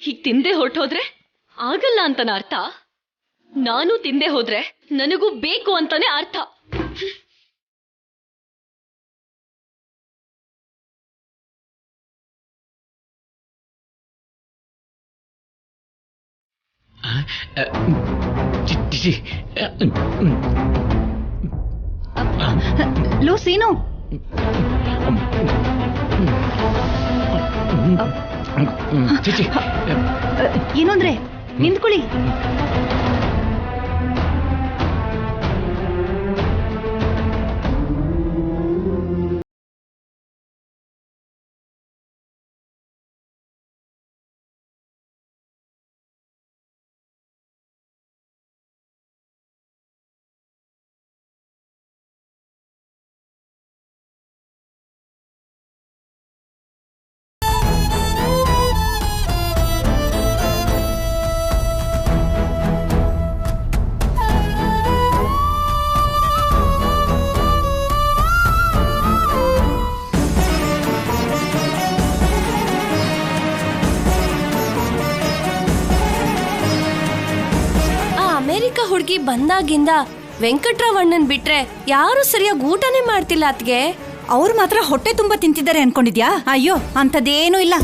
ಹೀಗ್ ತಿಂದೆ ಹೊರಟೋದ್ರೆ ಆಗಲ್ಲ ಅಂತನ ಅರ್ಥ. ನಾನು ತಿಂದೆ ಹೋದ್ರೆ ನನಗೂ ಬೇಕು ಅಂತಾನೆ ಅರ್ಥ. ಲೋ ಸೀನು, ಏನು ಅಂದ್ರೆ ನಿಂತ್ಕೊಳ್ಳಿ. ಹುಡುಗಿ ಬಂದಾಗಿಂದ ವೆಂಕಟ್ರಾವಣ್ಣನ್ ಬಿಟ್ರೆ ಯಾರು ಸರಿಯಾಗಿ ಊಟನೇ ಮಾಡ್ತಿಲ್ಲ ಅತ್ಗೆ. ಅವ್ರು ಮಾತ್ರ ಹೊಟ್ಟೆ ತುಂಬಾ ತಿಂತಿದ್ದಾರೆ ಅನ್ಕೊಂಡಿದ್ಯಾ? ಅಯ್ಯೋ, ಅಂತದೇನೂ ಇಲ್ಲ.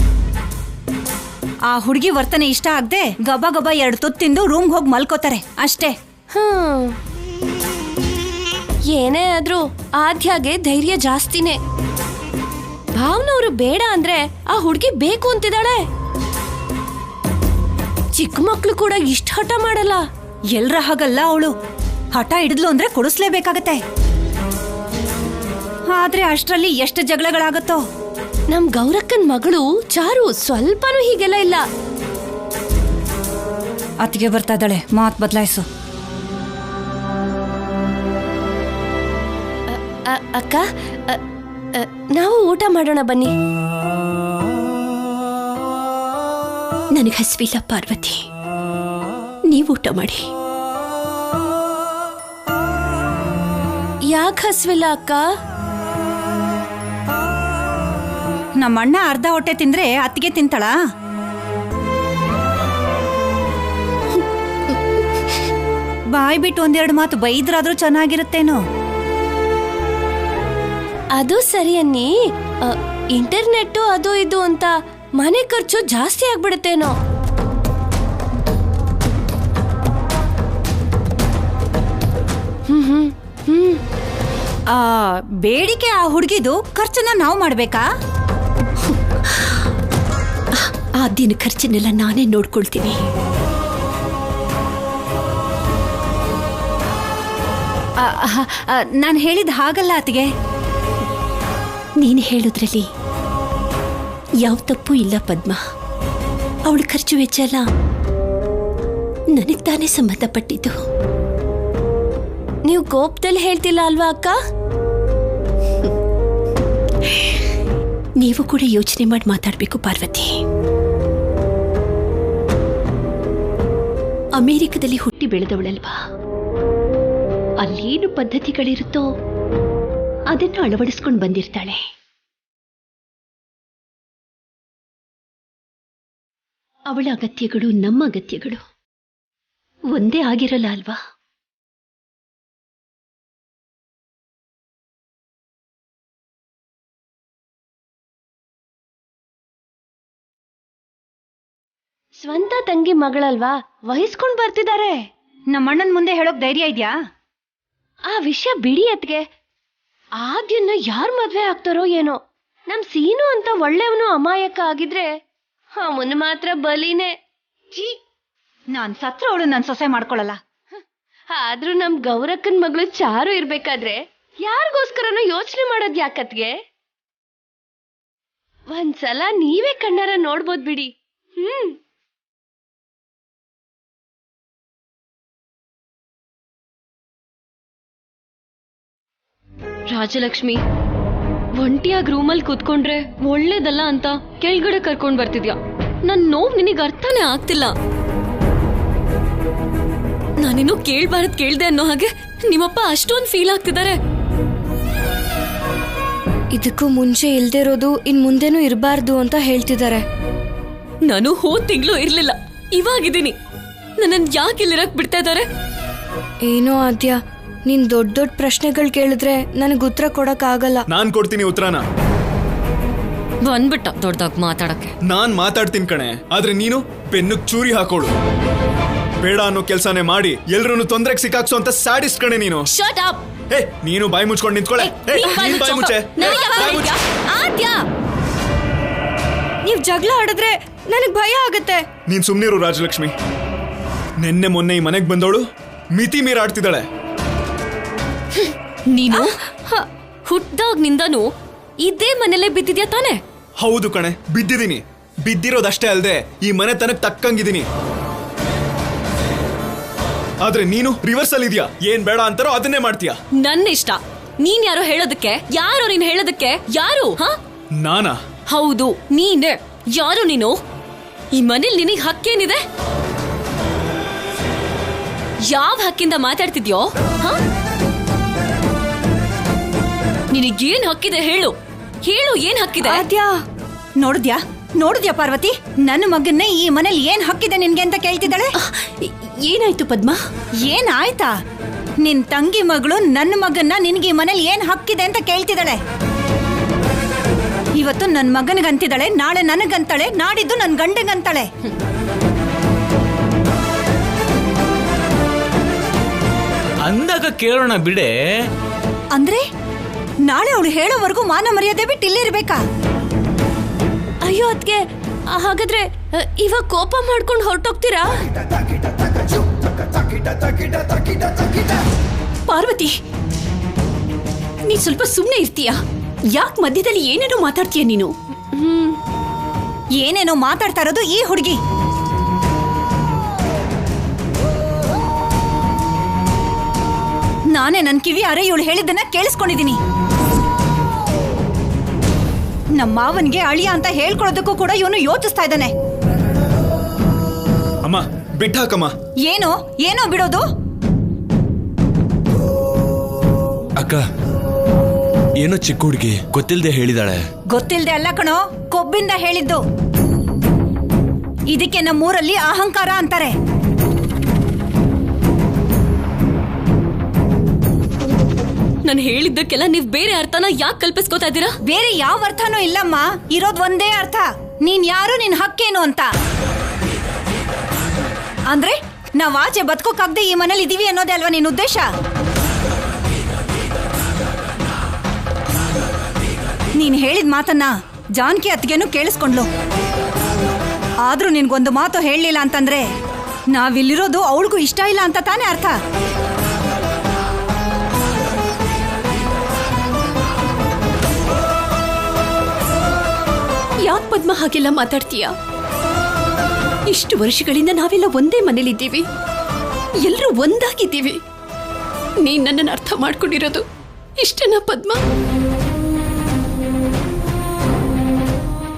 ಆ ಹುಡುಗಿ ವರ್ತನೆ ಇಷ್ಟ ಆಗದೆ ಗಬ ಗಬ 2 ತುತ್ತು ತಿಂದು ರೂಮ್ಗೆ ಹೋಗಿ ಮಲ್ಕೋತಾರೆ ಅಷ್ಟೇ. ಏನೇ ಆದ್ರೂ ಆದ್ಯಾಗೆ ಧೈರ್ಯ ಜಾಸ್ತಿನೇ. ಭಾವನವ್ರು ಬೇಡ ಅಂದ್ರೆ ಆ ಹುಡುಗಿ ಬೇಕು ಅಂತಿದ್ದಾಳೆ. ಚಿಕ್ಕ ಮಕ್ಳು ಕೂಡ ಇಷ್ಟ ಹಠ ಮಾಡಲ್ಲ. ಎಲ್ರ ಹಾಗಲ್ಲ ಅವಳು. ಹಠ ಹಿಡಿದ್ಲು ಅಂದ್ರೆ ಕೊಡಿಸ್ಲೇಬೇಕಾಗತ್ತೆ. ಆದ್ರೆ ಅಷ್ಟ್ರಲ್ಲಿ ಎಷ್ಟು ಜಗಳಗಳಾಗತ್ತೋ. ನಮ್ ಗೌರಕ್ಕನ್ ಮಗಳು ಚಾರು ಸ್ವಲ್ಪನೂ ಹೀಗೆಲ್ಲ ಇಲ್ಲ. ಅತ್ತಿಗೆ ಬರ್ತಾ ಇದ್ದಾಳೆ, ಮಾತ್ ಬದಲಾಯಿಸು. ಅಕ್ಕ, ನಾವು ಊಟ ಮಾಡೋಣ ಬನ್ನಿ. ನನಗೆ ಹಸಿವಿಲ್ಲ ಪಾರ್ವತಿ, ನೀವು ಊಟ ಮಾಡಿ. ಯಾಕೆ ಹಸಿವಿಲ್ಲ ಅಕ್ಕ? ನಮ್ಮಣ್ಣ ಅರ್ಧ ಹೊಟ್ಟೆ ತಿಂದ್ರೆ ಅತ್ತಿಗೆ ತಿಂತಾಳ? ಬಾಯ್ ಬಿಟ್ಟು 1-2 ಮಾತು ಬೈದ್ರಾದ್ರೂ ಚೆನ್ನಾಗಿರುತ್ತೇನೋ. ಅದು ಸರಿ ಅನ್ನಿ. ಇಂಟರ್ನೆಟ್ ಅದು ಇದು ಅಂತ ಮನೆ ಖರ್ಚು ಜಾಸ್ತಿ ಆಗ್ಬಿಡುತ್ತೇನೋ. ಬೇಡಿಕೆ ಆ ಹುಡುಗಿದು ಖರ್ಚನ್ನ ನಾವು ಮಾಡ್ಬೇಕಾ? ಆ ದಿನ ಖರ್ಚನ್ನೆಲ್ಲ ನಾನೇ ನೋಡ್ಕೊಳ್ತೀನಿ. ನಾನು ಹೇಳಿದ ಹಾಗಲ್ಲ ಅತ್ತಿಗೆ. ನೀನು ಹೇಳೋದ್ರಲ್ಲಿ ಯಾವ ತಪ್ಪು ಇಲ್ಲ ಪದ್ಮ. ಅವಳ ಖರ್ಚು ವೆಚ್ಚ ಎಲ್ಲ ನನಗೆ ತಾನೇ ಸಂಬಂಧಪಟ್ಟಿದ್ದು. ನೀವು ಕೋಪದಲ್ಲಿ ಹೇಳ್ತಿಲ್ಲ ಅಲ್ವಾ ಅಕ್ಕ? ನೀವು ಕೂಡ ಯೋಚನೆ ಮಾಡಿ ಮಾತಾಡಬೇಕು ಪಾರ್ವತಿ. ಅಮೆರಿಕದಲ್ಲಿ ಹುಟ್ಟಿ ಬೆಳೆದವಳಲ್ವಾ, ಅಲ್ಲೇನು ಪದ್ಧತಿಗಳಿರುತ್ತೋ ಅದನ್ನು ಅಳವಡಿಸ್ಕೊಂಡು ಬಂದಿರ್ತಾಳೆ. ಅವಳ ಅಗತ್ಯಗಳು ನಮ್ಮ ಅಗತ್ಯಗಳು ಒಂದೇ ಆಗಿರಲ್ಲ ಅಲ್ವಾ? ಸ್ವಂತ ತಂಗಿ ಮಗಳಲ್ವಾ, ವಹಿಸ್ಕೊಂಡ್ ಬರ್ತಿದ್ದಾರೆ. ನಮ್ಮಣ್ಣನ ಮುಂದೆ ಹೇಳೋಕ್ ಧೈರ್ಯ ಇದ್ಯಾ? ಆ ವಿಷಯ ಬಿಡಿ ಅತ್ಗೆ. ಆದ್ಯನ್ನ ಯಾರ್ ಮದ್ವೆ ಆಗ್ತಾರೋ ಏನೋ. ನಮ್ ಸೀನು ಅಂತ ಒಳ್ಳೆಯವನು ಅಮಾಯಕ ಆಗಿದ್ರೆ ಅವನು ಮಾತ್ರ ಬಲಿನೇ. ನಾನ್ ಸತ್ರ ಅವಳು ನನ್ ಸೊಸೆ ಮಾಡ್ಕೊಳಲ್ಲ. ಆದ್ರೂ ನಮ್ ಗೌರಕ್ಕನ್ ಮಗಳು ಚಾರು ಇರ್ಬೇಕಾದ್ರೆ ಯಾರಿಗೋಸ್ಕರನೋ ಯೋಚನೆ ಮಾಡೋದ್ ಯಾಕತ್ಗೆ? ಒಂದ್ಸಲ ನೀವೇ ಕಣ್ಣಾರ ನೋಡ್ಬೋದ್ ಬಿಡಿ. ರಾಜಲಕ್ಷ್ಮಿ, ಒಂಟಿಯಾಗಿ ರೂಮಲ್ಲಿ ಕೂತ್ಕೊಂಡ್ರೆ ಒಳ್ಳೇದಲ್ಲ ಅಂತ ಕೆಳಗಡೆ ಕರ್ಕೊಂಡ್ ಬರ್ತಿದ್ಯಾ. ನನ್ ನೋವು ನಿನಗೆ ಅರ್ಥನೇ ಆಗ್ತಿಲ್ಲ. ನಾನಿನ್ನೂ ಕೇಳ್ದೆ ಅನ್ನೋ ಹಾಗೆ ನಿಮ್ಮಪ್ಪ ಅಷ್ಟೊಂದು ಫೀಲ್ ಆಗ್ತಿದ್ದಾರೆ. ಇದಕ್ಕೂ ಮುಂಚೆ ಇಲ್ದೇ ಇರೋದು ಇನ್ ಮುಂದೆನೂ ಇರಬಾರ್ದು ಅಂತ ಹೇಳ್ತಿದ್ದಾರೆ. ನಾನು ಹೋದ್ ತಿಂಗಳು ಇರ್ಲಿಲ್ಲ, ಇವಾಗಿದ್ದೀನಿ. ನನ್ನನ್ ಯಾಕೆ ಇಲ್ಲಿರಕ್ ಬಿಡ್ತಾ ಇದಾರೆ? ಏನೋ ಆದ್ಯ, ನೀನ್ ದೊಡ್ಡ ದೊಡ್ಡ ಪ್ರಶ್ನೆಗಳು ಕೇಳಿದ್ರೆ ನನಗೆ ಉತ್ತರ ಕೊಡಕ್ ಆಗಲ್ಲ. ನಾನ್ ಕೊಡ್ತೀನಿ ಉತ್ತರನ. ಬಂದ್ಬಿಟ್ಟ ದೊಡ್ಡದಾಗ್ ಮಾತಾಡಕ್ಕೆ. ನಾನ್ ಮಾತಾಡ್ತೀನಿ ಕಣೆ, ಆದ್ರೆ ನೀನು ಬೆನ್ನುಗ್ ಚೂರಿ ಹಾಕೋಳು. ಬೇಡ ಅನ್ನೋ ಕೆಲ್ಸಾನೇ ಮಾಡಿ ಎಲ್ರನ್ನು ತೊಂದ್ರೆಗೆ ಸಿಕ್ಕಾಕ್ಸೋ ಅಂತ ಸ್ಯಾಡಿಸ್ಟ್ ಕಣೆ ನೀನು. Shut up. ಏ ನೀನು ಬಾಯಿ ಮುಚ್ಕೊಂಡು ನಿಂತ್ಕೊಳ್ಳೆ. ನೀನ್ ಬಾಯಿ ಮುಚ್ಚೆ. ಆದ್ಯ, ನೀವ್ ಜಗಳ ಆಡಿದ್ರೆ ನನಗ್ ಭಯ ಆಗತ್ತೆ. ನೀನ್ ಸುಮ್ನಿರು ರಾಜಲಕ್ಷ್ಮಿ. ನೆನ್ನೆ ಮೊನ್ನೆ ಈ ಮನೆಗ್ ಬಂದವಳು ಮಿತಿ ಮೀರಿ ಆಡ್ತಿದ್ದಾಳೆ. ನೀನು ಹುಟ್ದಾಗ್ನಿಂದನೂ ಇದೇ ಮನೇಲೆ ಬಿದ್ದಿದ್ಯಾ ತಾನೆ? ಹೌದು ಕಣೆ, ಬಿದ್ದಿದ್ದೀನಿ. ಬಿದ್ದಿರೋದಷ್ಟೇ ಅಲ್ದೆ ಈ ಮನೆ ತನಕ್ ತಕ್ಕಂಗಿದ್ದೀನಿ. ಆದ್ರೆ ನೀನು ರಿವರ್ಸ್ ಅಲ್ಲಿ ಇದೆಯಾ. ಏನ್ ಬೇಡ ಅಂತಾರೋ ಅದನ್ನೇ ಮಾಡ್ತೀಯಾ. ನನ್ನ ಇಷ್ಟ. ನೀನ್ ಯಾರೋ ಹೇಳೋದಕ್ಕೆ? ಯಾರೋ ನೀನ್ ಹೇಳೋದಕ್ಕೆ? ಯಾರು? ನಾನಾ? ಹೌದು, ನೀನೇ. ಯಾರು ನೀನು? ಈ ಮನೇಲಿ ನಿನಗ್ ಹಕ್ಕೇನಿದೆ? ಯಾವ ಹಕ್ಕಿಂದ ಮಾತಾಡ್ತಿದ್ಯೋ? ನಿನಗೇನ್ ಹಕ್ಕಿದೆ ಹೇಳು. ಹೇಳು, ಏನ್ ಹಕ್ಕಿದೆ? ಆದ್ಯ, ನೋಡಿದ್ಯಾ ಪಾರ್ವತಿ, ನನ್ನ ಮಗನ್ನೇ ಈ ಮನೇಲಿ ಏನ್ ಹಕ್ಕಿದೆ ನಿನ್ಗೆ ಅಂತ ಕೇಳ್ತಿದ್ದಾಳೆ. ಏನಾಯ್ತು ಪದ್ಮ? ಏನಾಯ್ತಾ? ನಿನ್ ತಂಗಿ ಮಗಳು ನನ್ನ ಮಗನ್ನ ನಿನ್ಗೆ ಈ ಮನೇಲಿ ಏನ್ ಹಕ್ಕಿದೆ ಅಂತ ಕೇಳ್ತಿದ್ದಾಳೆ. ಇವತ್ತು ನನ್ ಮಗನಿಗಂತಿದ್ದಾಳೆ, ನಾಳೆ ನನಗಂತಾಳೆ, ನಾಡಿದ್ದು ನನ್ ಗಂಡಗಂತಾಳೆ. ಅಂದಾಗ ಕೇಳೋಣ ಬಿಡೆ. ಅಂದ್ರೆ ನಾಳೆ ಅವಳು ಹೇಳೋವರೆಗೂ ಮಾನ ಮರ್ಯಾದೆ ಬಿಟ್ಟು ಇಲ್ಲಿರ್ಬೇಕಾ? ಅಯ್ಯೋ ಅದ್ಕೆ, ಹಾಗಾದ್ರೆ ಇವಾಗ ಕೋಪ ಮಾಡ್ಕೊಂಡು ಹೊರಟೋಗ್ತೀರಾ? ಪಾರ್ವತಿ, ನೀ ಸ್ವಲ್ಪ ಸುಮ್ನೆ ಇರ್ತೀಯಾ? ಯಾಕೆ ಮಧ್ಯದಲ್ಲಿ ಏನೇನೋ ಮಾತಾಡ್ತೀಯ ನೀನು? ಏನೇನೋ ಮಾತಾಡ್ತಾ ಇರೋದು ಈ ಹುಡುಗಿ. ನಾನೇ ನನ್ ಕಿವಿ ಅರೆ ಇವಳು ಹೇಳಿದ್ದನ್ನ ಕೇಳಿಸ್ಕೊಂಡಿದೀನಿ. ನಮ್ಮ ಮಾವನ್ಗೆ ಅಳಿಯ ಅಂತ ಹೇಳ್ಕೊಳ್ಳೋದಕ್ಕೂ ಕೂಡ ಇವನು ಯೋಚಿಸ್ತಾ ಇದ್ದಾನೆ. ಅಮ್ಮ ಬಿಟ್ಟಾಕಮ್ಮ. ಏನೋ ಬಿಡೋದು? ಅಕ್ಕ, ಏನೋ ಚಿಕ್ಕ ಹುಡುಗಿ ಗೊತ್ತಿಲ್ದೆ ಹೇಳಿದಾಳೆ. ಗೊತ್ತಿಲ್ದೆ ಅಲ್ಲ ಕಣೋ, ಕೊಬ್ಬಿಂದ ಹೇಳಿದ್ದು. ಇದಕ್ಕೆ ನಮ್ಮೂರಲ್ಲಿ ಅಹಂಕಾರ ಅಂತಾರೆ. ನಾನು ಹೇಳಿದ್ದಕ್ಕೆಲ್ಲ ನೀವ್ ಬೇರೆ ಅರ್ಥನ ಯಾಕೆ ಕಲ್ಪಿಸ್ಕೋತಾ ಇದ್ದೀರಾ? ಬೇರೆ ಯಾವ ಅರ್ಥನೂ ಇಲ್ಲಮ್ಮ, ಇರೋದ್ ಒಂದೇ ಅರ್ಥ. ನೀನ್ ಯಾರು, ನಿನ್ ಹಕ್ಕೇನು ಅಂತ. ಅಂದ್ರೆ ನಾವ್ ಆಚೆ ಬದುಕೋಕಾಗ್ದೆ ಈ ಮನೇಲಿ ಇದೀವಿ ಅನ್ನೋದೇ ಅಲ್ವಾ ನಿನ್ ಉದ್ದೇಶ? ನೀನ್ ಹೇಳಿದ ಮಾತನ್ನ ಜಾನಕಿ ಅತ್ತಿಗೆನೂ ಕೇಳಿಸ್ಕೊಂಡ್ಲು. ಆದ್ರೂ ನಿನ್ಗೊಂದು ಮಾತು ಹೇಳಲಿಲ್ಲ ಅಂತಂದ್ರೆ ನಾವಿಲ್ಲಿರೋದು ಅವಳಿಗೂ ಇಷ್ಟ ಇಲ್ಲ ಅಂತ ತಾನೇ ಅರ್ಥ. ಯಾಕೆ ಪದ್ಮ ಹಾಗೆಲ್ಲ ಮಾತಾಡ್ತೀಯ? ಇಷ್ಟು ವರ್ಷಗಳಿಂದ ನಾವೆಲ್ಲ ಒಂದೇ ಮನೇಲಿದ್ದೀವಿ, ಎಲ್ಲರೂ ಒಂದಾಗಿದ್ದೀವಿ. ನೀನ್ ನನ್ನನ್ನು ಅರ್ಥ ಮಾಡ್ಕೊಂಡಿರೋದು ಇಷ್ಟೇನಾ ಪದ್ಮ?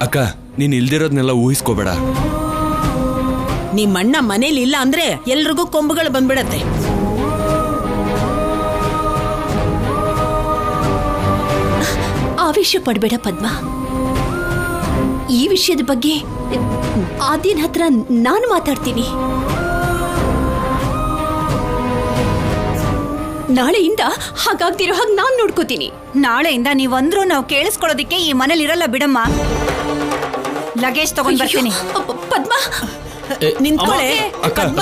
ಅಕ್ಕ, ನೀನ್ ಇಲ್ದಿರೋದ್ನೆಲ್ಲ ಊಹಿಸ್ಕೋಬೇಡ. ನಿಮ್ಮಣ್ಣ ಮನೇಲಿ ಇಲ್ಲ ಅಂದ್ರೆ ಎಲ್ರಿಗೂ ಕೊಂಬುಗಳು ಬಂದ್ಬಿಡತ್ತೆ. ಆವೇಶ ಪಡ್ಬೇಡ ಪದ್ಮ. ಈ ವಿಷಯದ ಬಗ್ಗೆ ಆದ್ಯನ ಹತ್ರ ನಾನು ಮಾತಾಡ್ತೀನಿ. ನಾಳೆಯಿಂದ ಹಾಗಾಗ್ತಿರೋ ಹಾಗೆ ನಾನ್ ನೋಡ್ಕೋತೀನಿ. ನಾಳೆಯಿಂದ ನೀವಂದ್ರೂ ನಾವು ಕೇಳಿಸ್ಕೊಳ್ಳೋದಿಕ್ಕೆ ಈ ಮನೇಲಿ ಇರಲ್ಲ ಬಿಡಮ್ಮ. ಲಗೇಜ್ ತಗೊಂಡ್ ಬರ್ತೀನಿ. ಪದ್ಮ ನಿಂತ್ಕೊಳ್ಳೆ. ಅಕ್ಕ, ಪದ್ಮ,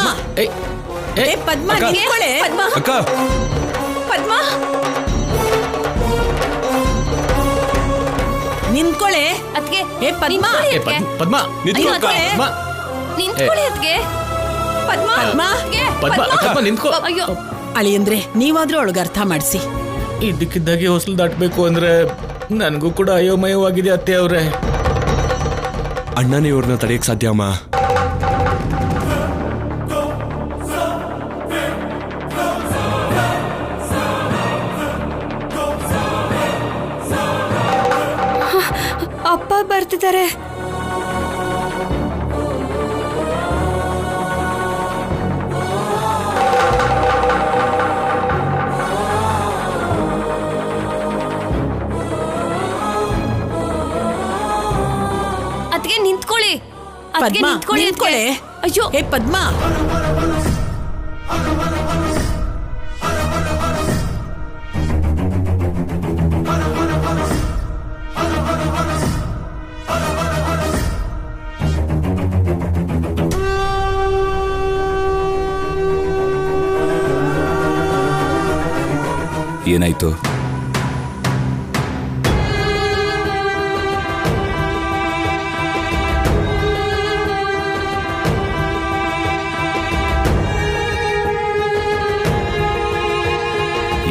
ಏ ಪದ್ಮ ನಿಂತ್ಕೊಳ್ಳೆ. ಪದ್ಮ, ಅಕ್ಕ, ಪದ್ಮ ನಿಂತ್ಕೊಳ್ಳೆ. ಅದ್ಕೆ ಏ ಪದ್ಮ, ಪದ್ಮ ನಿಂತ್ಕೋ ಅಕ್ಕ. ಪದ್ಮ, ನಿಂತ್ಕೊಳ್ಳಿ ಅದ್ಕೆ. ಪದ್ಮ, ಪದ್ಮ, ಪದ್ಮ ಪದ್ಮ ನಿಂತ್ಕೋ. ಅಯ್ಯೋ ಅಳಿಯಂದ್ರೆ ನೀವಾದ್ರೂ ಅವಳಿಗೆ ಅರ್ಥ ಮಾಡಿಸಿ. ಇದ್ದಕ್ಕಿದ್ದಾಗೆ ಹೊಸಲು ದಾಟ್ಬೇಕು ಅಂದ್ರೆ ನನಗೂ ಕೂಡ ಅಯೋಮಯವಾಗಿದೆ ಅತ್ತೆ ಅವ್ರೆ. ಅಣ್ಣನೇ ಇವ್ರನ್ನ ತಡೆಯಕ್ ಸಾಧ್ಯ ಅಮ್ಮ. ಅಪ್ಪ ಬರ್ತಿದ್ದಾರೆ. ಅದ್ಕೆ ನಿಂತ್ಕೊಳ್ಳಿ. ಅದ್ಕೆ ಪದ್ಮ ನಿಂತ್ಕೊಳ್ಳಿ ಅದ್ಕೆ. ನಿಂತ್ಕೊಳ್ಳೆ. ಅಯ್ಯೋ ಏ ಪದ್ಮ ಏನಾಯ್ತು?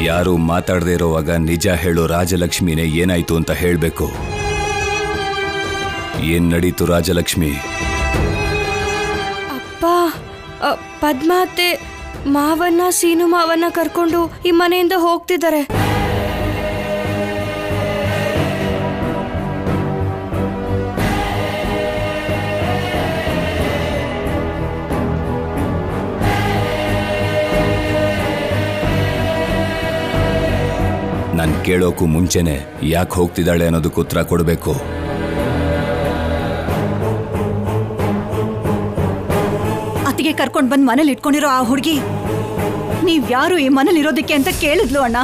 ಯಾರು ಮಾತಾಡದೇ ಇರೋವಾಗ ನಿಜ ಹೇಳೋ ರಾಜಲಕ್ಷ್ಮಿನೇ ಏನಾಯ್ತು ಅಂತ ಹೇಳ್ಬೇಕು. ಏನ್ ನಡೀತು ರಾಜಲಕ್ಷ್ಮಿ? ಅಪ್ಪ ಪದ್ಮ ಅತ್ತೆ ಮಾವನ್ನ ಸೀನು ಮಾವನ್ನ ಕರ್ಕೊಂಡು ಈ ಮನೆಯಿಂದ ಹೋಗ್ತಿದ್ದಾರೆ. ನಾನ್ ಕೇಳೋಕು ಮುಂಚೆನೆ ಯಾಕೆ ಹೋಗ್ತಿದ್ದಾಳೆ ಅನ್ನೋದಕ್ಕೆ ಉತ್ತರ ಕೊಡಬೇಕು. ಅತ್ತಿಗೆ ಕರ್ಕೊಂಡ್ ಬಂದ್ ಮನೇಲಿ ಇಟ್ಕೊಂಡಿರೋ ಆ ಹುಡುಗಿ ನೀವ್ಯಾರು ಈ ಮನೇಲಿ ಇರೋದಕ್ಕೆ ಅಂತ ಕೇಳಿದ್ಲು ಅಣ್ಣ.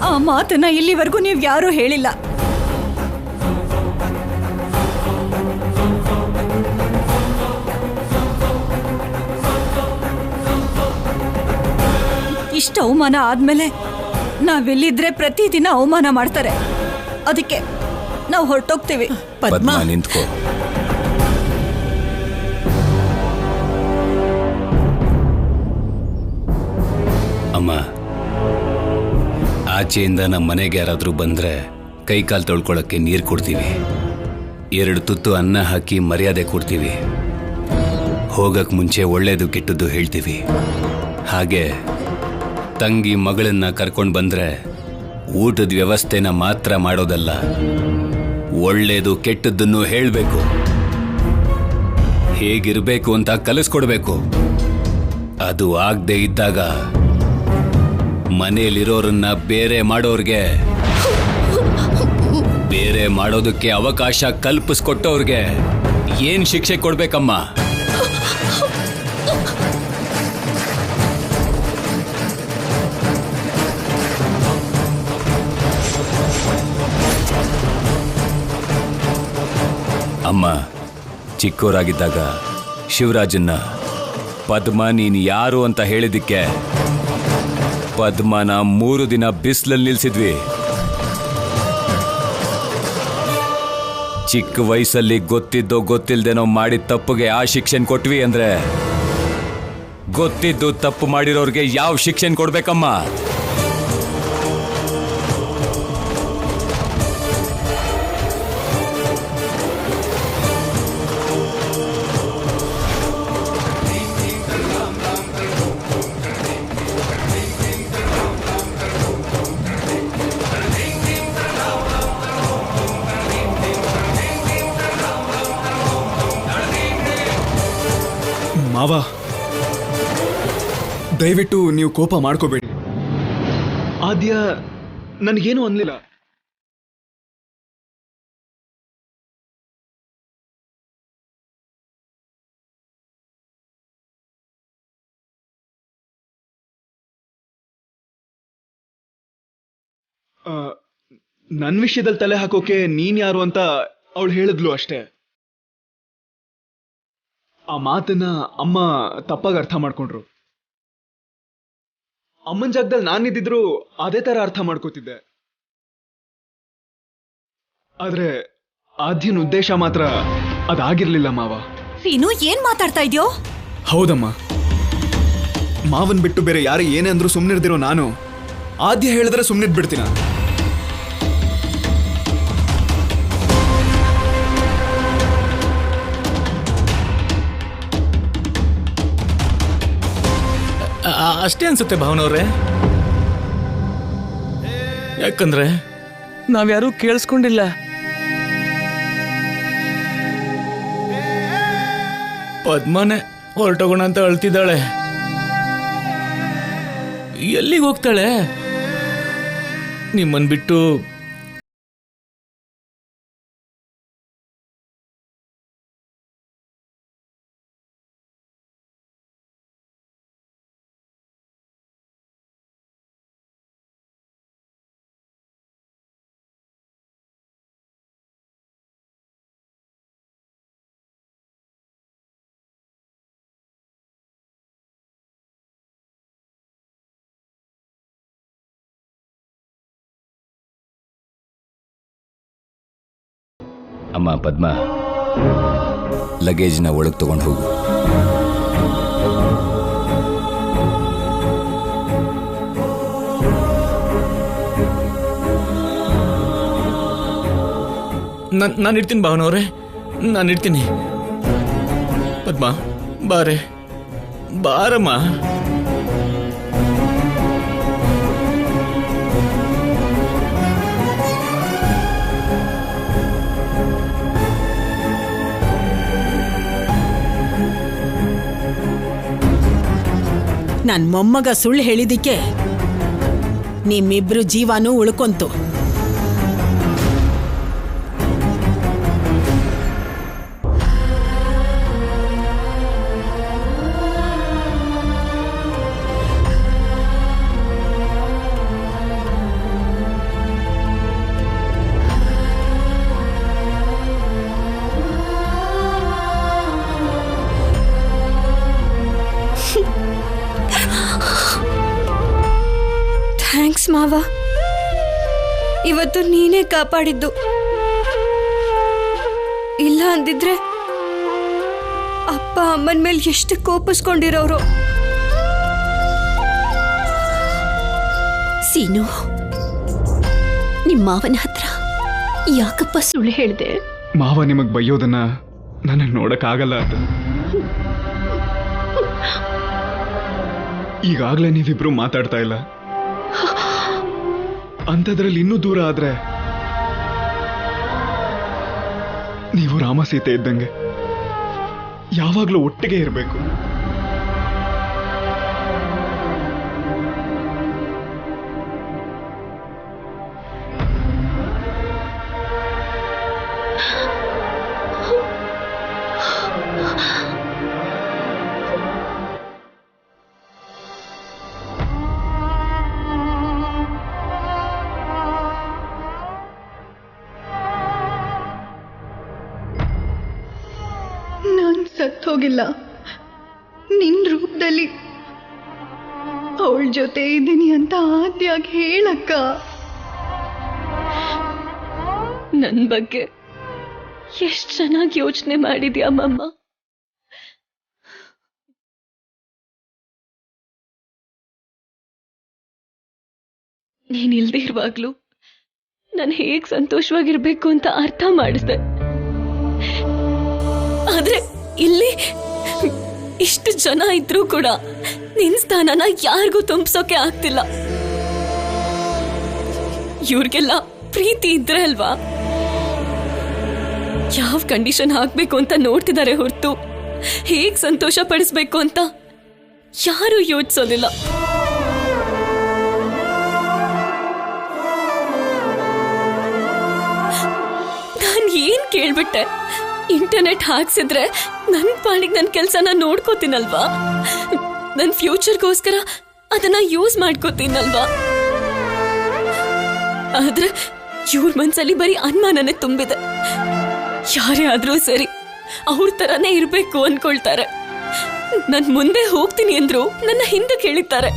ಆ ಮಾತನ್ನ ಇಲ್ಲಿವರೆಗೂ ನೀವ್ ಯಾರೂ ಹೇಳಿಲ್ಲ. ಇಷ್ಟ ಅವಮಾನ ಆದ್ಮೇಲೆ ನಾವೆಲ್ಲಿದ್ರೆ ಪ್ರತಿದಿನ ಅವಮಾನ ಮಾಡ್ತಾರೆ. ಅದಕ್ಕೆ ನಾವು ಹೊರಟೋಗ್ತೀವಿ. ಪದ್ಮ ನಿಂತ್ಕೋ. ಅಮ್ಮ, ಆಚೆಯಿಂದ ನಮ್ಮ ಮನೆಗೆ ಯಾರಾದ್ರೂ ಬಂದ್ರೆ ಕೈಕಾಲು ತೊಳ್ಕೊಳಕ್ಕೆ ನೀರು ಕೊಡ್ತೀವಿ, 2 ತುತ್ತು ಅನ್ನ ಹಾಕಿ ಮರ್ಯಾದೆ ಕೊಡ್ತೀವಿ, ಹೋಗಕ್ ಮುಂಚೆ ಒಳ್ಳೇದು ಕೆಟ್ಟದ್ದು ಹೇಳ್ತೀವಿ. ಹಾಗೆ ತಂಗಿ ಮಗಳನ್ನ ಕರ್ಕೊಂಡು ಬಂದ್ರೆ ಊಟದ ವ್ಯವಸ್ಥೆನ ಮಾತ್ರ ಮಾಡೋದಲ್ಲ, ಒಳ್ಳೇದು ಕೆಟ್ಟದ್ದನ್ನು ಹೇಳಬೇಕು, ಹೇಗಿರ್ಬೇಕು ಅಂತ ಕಲಿಸ್ಕೊಡ್ಬೇಕು. ಅದು ಆಗದೆ ಇದ್ದಾಗ ಮನೆಯಲ್ಲಿರೋರನ್ನ ಬೇರೆ ಮಾಡೋರ್ಗೆ, ಬೇರೆ ಮಾಡೋದಕ್ಕೆ ಅವಕಾಶ ಕಲ್ಪಿಸ್ಕೊಟ್ಟವ್ರಿಗೆ ಏನ್ ಶಿಕ್ಷೆ ಕೊಡ್ಬೇಕಮ್ಮ? ಅಮ್ಮ ಚಿಕ್ಕೋರಾಗಿದ್ದಾಗ ಶಿವರಾಜನ್ನ ಪದ್ಮ ನೀನು ಯಾರು ಅಂತ ಹೇಳಿದ್ದಕ್ಕೆ ಪದ್ಮನ 3 ದಿನ ಬಿಸಿಲಲ್ಲಿ ನಿಲ್ಸಿದ್ವಿ. ಚಿಕ್ಕ ವಯಸ್ಸಲ್ಲಿ ಗೊತ್ತಿದ್ದೋ ಗೊತ್ತಿಲ್ದೇನೋ ಮಾಡಿದ ತಪ್ಪಿಗೆ ಆ ಶಿಕ್ಷೆ ಕೊಟ್ವಿ ಅಂದ್ರೆ ಗೊತ್ತಿದ್ದು ತಪ್ಪು ಮಾಡಿರೋರ್ಗೆ ಯಾವ ಶಿಕ್ಷೆ ಕೊಡ್ಬೇಕಮ್ಮ? ಮಾವ, ದಯವಿಟ್ಟು ನೀವು ಕೋಪ ಮಾಡ್ಕೋಬೇಡಿ. ಆದ್ಯ ನನಗೇನು ಅನ್ಲಿಲ್ಲ. ನನ್ನ ವಿಷಯದಲ್ಲಿ ತಲೆ ಹಾಕೋಕೆ ನೀನ್ ಯಾರು ಅಂತ ಅವಳು ಹೇಳಿದ್ಲು ಅಷ್ಟೇ. ಆ ಮಾತನ್ನ ಅಮ್ಮ ತಪ್ಪಾಗಿ ಅರ್ಥ ಮಾಡ್ಕೊಂಡ್ರು. ಅಮ್ಮನ ಜಾಗದಲ್ಲಿ ನಾನಿದ್ದಿದ್ರು ಅದೇ ತರ ಅರ್ಥ ಮಾಡ್ಕೋತಿದ್ದೆ. ಆದ್ರೆ ಆದ್ಯನ ಉದ್ದೇಶ ಮಾತ್ರ ಅದಾಗಿರ್ಲಿಲ್ಲ ಮಾವ. ನೀನು ಏನ್ ಮಾತಾಡ್ತಾ ಇದ್ಯೋ? ಹೌದಮ್ಮ, ಮಾವನ್ ಬಿಟ್ಟು ಬೇರೆ ಯಾರು ಏನೇ ಅಂದ್ರೂ ಸುಮ್ನಿರ್ದಿರೋ ನಾನು ಆದ್ಯ ಹೇಳಿದ್ರೆ ಸುಮ್ನಿದ್ ಬಿಡ್ತೀನ? ಅಷ್ಟೇ ಅನ್ಸುತ್ತೆ ಭಾವನವ್ರೆ. ಯಾಕಂದ್ರೆ ನಾವ್ಯಾರೂ ಕೇಳಿಸ್ಕೊಂಡಿಲ್ಲ. ಪದ್ಮನೆ ಹೊರಟೋಗೋಣ ಅಂತ ಅಳ್ತಿದ್ದಾಳೆ. ಎಲ್ಲಿಗೆ ಹೋಗ್ತಾಳೆ? ನಿಮ್ಮನ್ ಬಿಟ್ಟು ಅಮ್ಮ ಪದ್ಮ, ಲಗೇಜ್ನ ಒಳಗೆ ತಗೊಂಡು ಹೋಗು. ನಾನು ಇಡ್ತೀನಿ ಭಾವನವ್ರೆ, ನಾನು ಇಡ್ತೀನಿ. ಪದ್ಮ ಬಾರೆ, ಬಾರಮ್ಮ. ನನ್ ಮೊಮ್ಮಗ ಸುಳ್ಳು ಹೇಳಿದಿಕ್ಕೆ ನಿಮ್ಮಿಬ್ರು ಜೀವನೂ ಉಳ್ಕೊಂತು. ಥ್ಯಾಂಕ್ಸ್ ಮಾವ, ಇವತ್ತು ನೀನೇ ಕಾಪಾಡಿದ್ದು. ಇಲ್ಲ ಅಂದಿದ್ರೆ ಅಪ್ಪ ಅಮ್ಮನ ಮೇಲೆ ಎಷ್ಟು ಕೋಪಿಸ್ಕೊಂಡಿರೋರು. ಸೀನು, ನಿಮ್ಮ ಮಾವನ ಹತ್ರ ಯಾಕಪ್ಪ ಸುಳ್ಳು ಹೇಳಿದೆ? ಮಾವ ನಿಮಗ್ ಬೈಯೋದನ್ನ ನನಗೆ ನೋಡಕ್ಕಾಗಲ್ಲ. ಅದು ಈಗಾಗ್ಲೇ ನೀವಿಬ್ರು ಮಾತಾಡ್ತಾ ಇಲ್ಲ, ಅಂಥದ್ರಲ್ಲಿ ಇನ್ನೂ ದೂರ ಆದ್ರೆ ನೀವು ರಾಮ ಸೀತೆ ಇದ್ದಂಗೆ ಯಾವಾಗ್ಲೂ ಒಟ್ಟಿಗೆ ಇರಬೇಕು. ಸತ್ತೋಗಿಲ್ಲ, ನಿನ್ ರೂಪದಲ್ಲಿ ಅವಳ ಜೊತೆ ಇದ್ದೀನಿ ಅಂತ ಆದ್ಯಾಗಿ ಹೇಳಕ್ಕ. ನನ್ ಬಗ್ಗೆ ಎಷ್ಟ್ ಚೆನ್ನಾಗಿ ಯೋಚನೆ ಮಾಡಿದ್ಯಾ ಮಮ್ಮ. ನೀನಿಲ್ದೇ ಇರುವಾಗ್ಲೂ ನಾನು ಹೇಗ್ ಸಂತೋಷವಾಗಿರ್ಬೇಕು ಅಂತ ಅರ್ಥ ಮಾಡಿಸ್ದೆ. ಆದ್ರೆ ಇಲ್ಲಿ ಇಷ್ಟು ಜನ ಇದ್ರೂ ಕೂಡ ನಿನ್ ಸ್ಥಾನನ ಯಾರಿಗೂ ತುಂಬಿಸೋಕೆ ಆಗ್ತಿಲ್ಲ. ಇವ್ರಿಗೆಲ್ಲ ಪ್ರೀತಿ ಇದ್ರೆ ಅಲ್ವಾ ಯಾವ ಕಂಡೀಷನ್ ಹಾಕ್ಬೇಕು ಅಂತ ನೋಡ್ತಿದ್ದಾರೆ ಹೊರತು ಹೇಗ್ ಸಂತೋಷ ಪಡಿಸ್ಬೇಕು ಅಂತ ಯಾರು ಯೋಚಿಸೋದಿಲ್ಲ. ನಾನ್ ಏನ್ ಕೇಳ್ಬಿಟ್ಟೆ? ಇಂಟರ್ನೆಟ್ ಹಾಕ್ಸಿದ್ರೆ ನನ್ ಪಾಡಿಗೆ ನನ್ ಕೆಲ್ಸನ ನೋಡ್ಕೋತೀನಲ್ವಾ, ನನ್ ಫ್ಯೂಚರ್ಗೋಸ್ಕರ ಅದನ್ನ ಯೂಸ್ ಮಾಡ್ಕೋತೀನಲ್ವಾ. ಆದ್ರೆ ಇವ್ರ ಮನ್ಸಲ್ಲಿ ಬರೀ ಅನುಮಾನನೇ ತುಂಬಿದೆ. ಯಾರೇ ಆದ್ರೂ ಸರಿ ಅವ್ರ ತರಾನೇ ಇರ್ಬೇಕು ಅನ್ಕೊಳ್ತಾರೆ. ನನ್ ಮುಂದೆ ಹೋಗ್ತೀನಿ ಅಂದ್ರು ನನ್ನ ಹಿಂದೆ ಕೇಳಿದ್ದಾರೆ.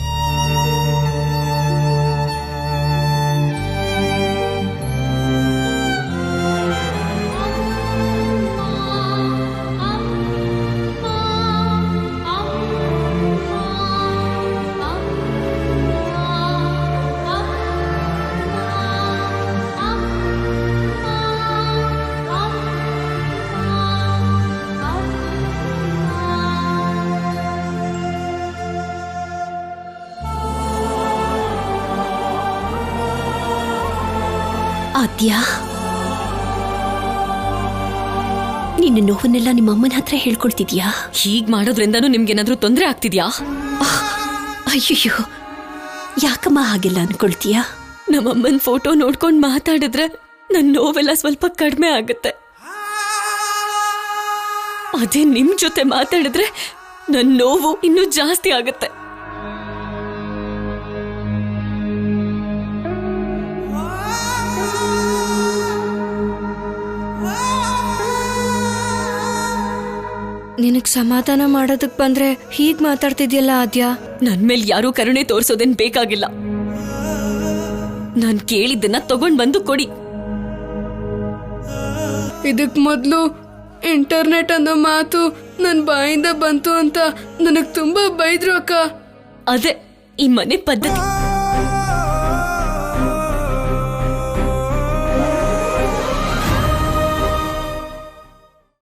ಆದ್ಯಾ, ನಿನ್ನ ನೋವನ್ನೆಲ್ಲ ನಿಮ್ಮ ಅಮ್ಮನ ಹತ್ರ ಹೇಳ್ಕೊಳ್ತಿದ್ಯಾ? ಹೀಗ್ ಮಾಡೋದ್ರಿಂದನೂ ನಿಮ್ಗೇನಾದ್ರೂ ತೊಂದರೆ ಆಗ್ತಿದ್ಯಾ? ಅಯ್ಯೋ, ಯಾಕಮ್ಮ ಹಾಗೆಲ್ಲ ಅನ್ಕೊಳ್ತೀಯಾ? ನಮ್ಮಮ್ಮನ ಫೋಟೋ ನೋಡ್ಕೊಂಡು ಮಾತಾಡಿದ್ರೆ ನನ್ನ ನೋವೆಲ್ಲ ಸ್ವಲ್ಪ ಕಡಿಮೆ ಆಗುತ್ತೆ. ಅದೇ ನಿಮ್ ಜೊತೆ ಮಾತಾಡಿದ್ರೆ ನನ್ನ ನೋವು ಇನ್ನೂ ಜಾಸ್ತಿ ಆಗುತ್ತೆ. ನಿನಗ್ ಸಮಾಧಾನ ಮಾಡೋದಕ್ ಬಂದ್ರೆ ಹೀಗ್ ಮಾತಾಡ್ತಿದ್ಯಲ್ಲ ಆದ್ಯಾ. ನನ್ ಮೇಲೆ ಯಾರೂ ಕರುಣೆ ತೋರ್ಸೋದೇನ್ ಬೇಕಾಗಿಲ್ಲ. ನಾನ್ ಕೇಳಿದ್ದನ್ನ ತಗೊಂಡ್ ಬಂದು ಕೊಡಿ. ಇದಕ್ ಮೊದ್ಲು ಇಂಟರ್ನೆಟ್ ಅನ್ನೋ ಮಾತು ನನ್ ಬಾಯಿಂದ ಬಂತು ಅಂತ ನನಗ್ ತುಂಬಾ ಬೈದ್ರು ಅಕ್ಕ. ಅದೇ ಈ ಮನೆ ಪದ್ಧತಿ.